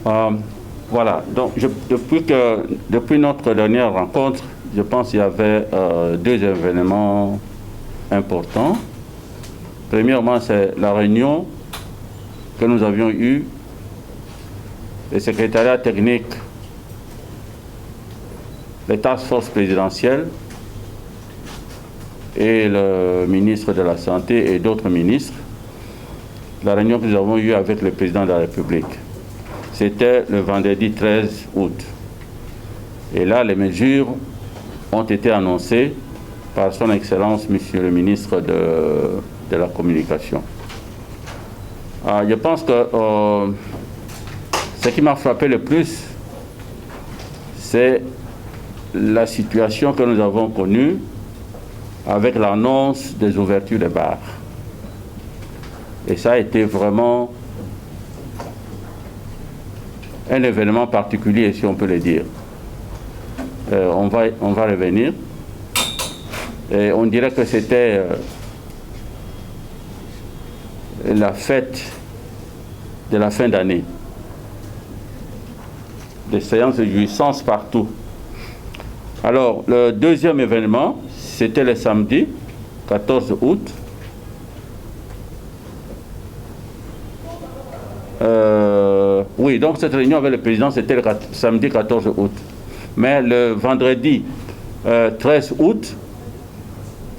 Voilà, donc depuis notre dernière rencontre, je pense qu'il y avait deux événements importants. Premièrement, c'est la réunion que nous avions eue, le secrétariat technique, les task force présidentielles et le ministre de la Santé et d'autres ministres, la réunion que nous avons eue avec le président de la République. C'était le vendredi 13 août. Et là, les mesures ont été annoncées par son Excellence, Monsieur le ministre de la Communication. Je pense que ce qui m'a frappé le plus, c'est la situation que nous avons connue avec l'annonce des ouvertures des bars. Et ça a été vraiment un événement particulier, si on peut le dire. On va revenir. Et on dirait que c'était la fête de la fin d'année. Des séances de jouissance partout. Alors, le deuxième événement, c'était le samedi 14 août. Oui, donc cette réunion avec le président, c'était le samedi 14 août. Mais le vendredi 13 août,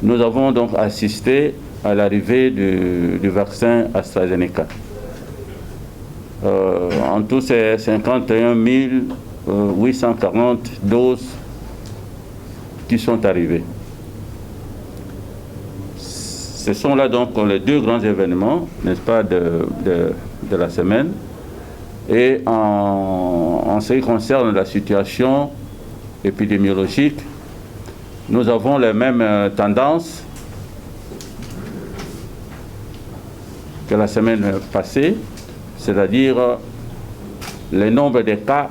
nous avons donc assisté à l'arrivée du vaccin AstraZeneca. En tout, c'est 51 840 doses qui sont arrivées. Ce sont là donc les deux grands événements, n'est-ce pas, de la semaine. Et en ce qui concerne la situation épidémiologique, nous avons les mêmes tendances que la semaine passée, c'est-à-dire le nombre de cas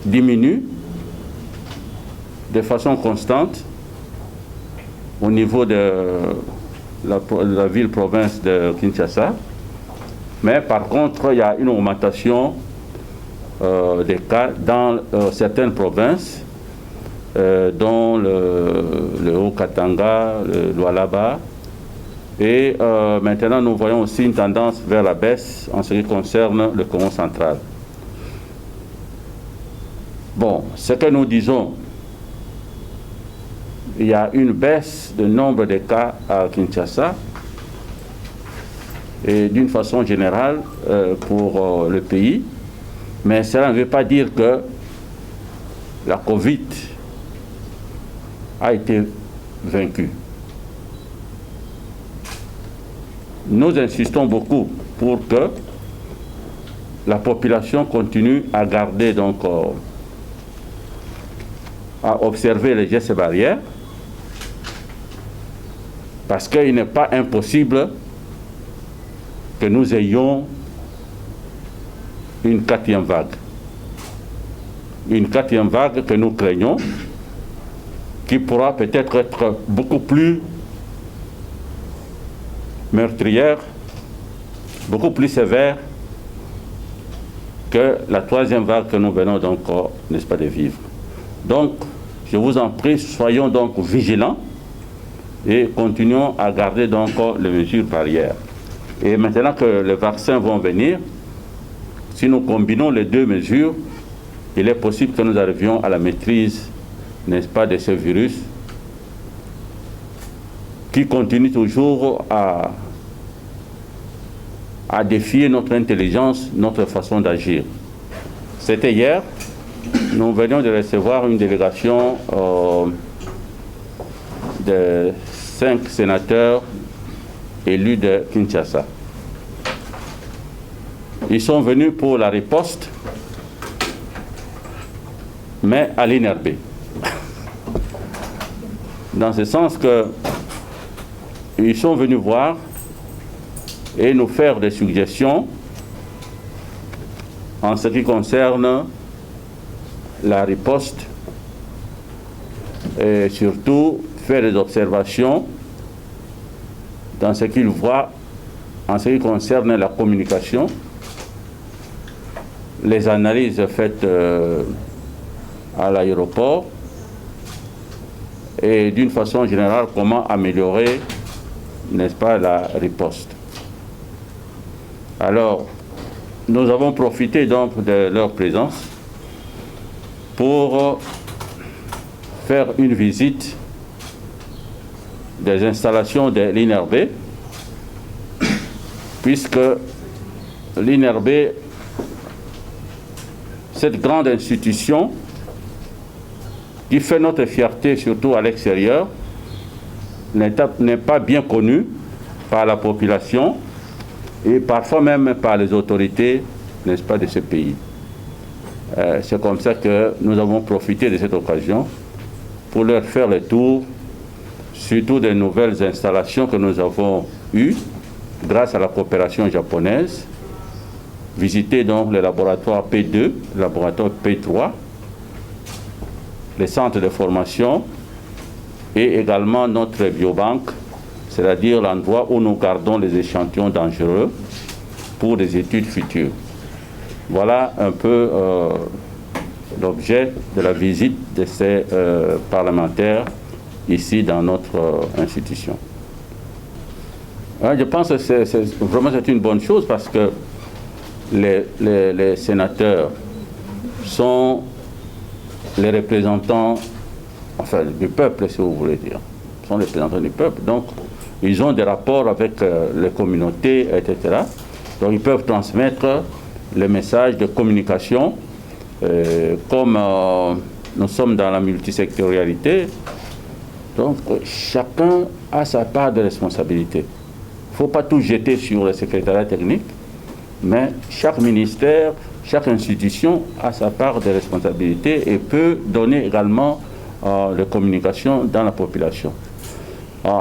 diminue de façon constante au niveau de la ville-province de Kinshasa. Mais par contre, il y a une augmentation des cas dans certaines provinces, dont le Haut-Katanga, le Lualaba. Et maintenant, nous voyons aussi une tendance vers la baisse en ce qui concerne le Congo central. Bon, ce que nous disons, il y a une baisse du nombre de cas à Kinshasa, et d'une façon générale pour le pays, mais cela ne veut pas dire que la Covid a été vaincue. Nous insistons beaucoup pour que la population continue à garder donc à observer les gestes barrières, parce qu'il n'est pas impossible que nous ayons une quatrième vague. Une quatrième vague que nous craignons, qui pourra peut-être être beaucoup plus meurtrière, beaucoup plus sévère que la troisième vague que nous venons donc, n'est-ce pas, de vivre. Donc, je vous en prie, soyons donc vigilants et continuons à garder donc les mesures barrières. Et maintenant que les vaccins vont venir, si nous combinons les deux mesures, il est possible que nous arrivions à la maîtrise, n'est-ce pas, de ce virus qui continue toujours à défier notre intelligence, notre façon d'agir. C'était hier, nous venions de recevoir une délégation de 5 sénateurs élus de Kinshasa. Ils sont venus pour la riposte, mais à l'inerbe. Dans ce sens que ils sont venus voir et nous faire des suggestions en ce qui concerne la riposte et surtout faire des observations dans ce qu'ils voient en ce qui concerne la communication les analyses faites à l'aéroport et d'une façon générale comment améliorer, n'est-ce pas, la riposte. Alors, nous avons profité donc de leur présence pour faire une visite des installations de l'INRB, puisque l'INRB, cette grande institution qui fait notre fierté surtout à l'extérieur, n'est pas bien connue par la population et parfois même par les autorités, n'est-ce pas, de ce pays. C'est comme ça que nous avons profité de cette occasion pour leur faire le tour, surtout des nouvelles installations que nous avons eues grâce à la coopération japonaise, visiter donc le laboratoire P2, le laboratoire P3, les centres de formation et également notre biobanque, c'est-à-dire l'endroit où nous gardons les échantillons dangereux pour des études futures. Voilà un peu l'objet de la visite de ces parlementaires ici dans notre institution. Je pense que c'est une bonne chose parce que les sénateurs sont les représentants, enfin du peuple si vous voulez dire, sont les représentants du peuple, donc ils ont des rapports avec les communautés, etc. Donc ils peuvent transmettre les messages de communication, comme nous sommes dans la multisectorialité, donc chacun a sa part de responsabilité. Il ne faut pas tout jeter sur le secrétariat technique, mais chaque ministère, chaque institution a sa part de responsabilité et peut donner également de communication dans la population.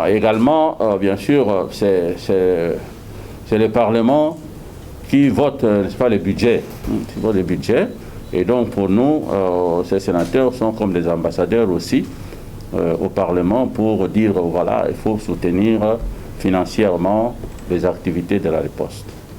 Également, bien sûr, c'est le Parlement qui vote, n'est-ce pas, le budget. Qui vote le budget. Et donc, pour nous, ces sénateurs sont comme des ambassadeurs aussi au Parlement pour dire, voilà, il faut soutenir financièrement les activités de la riposte.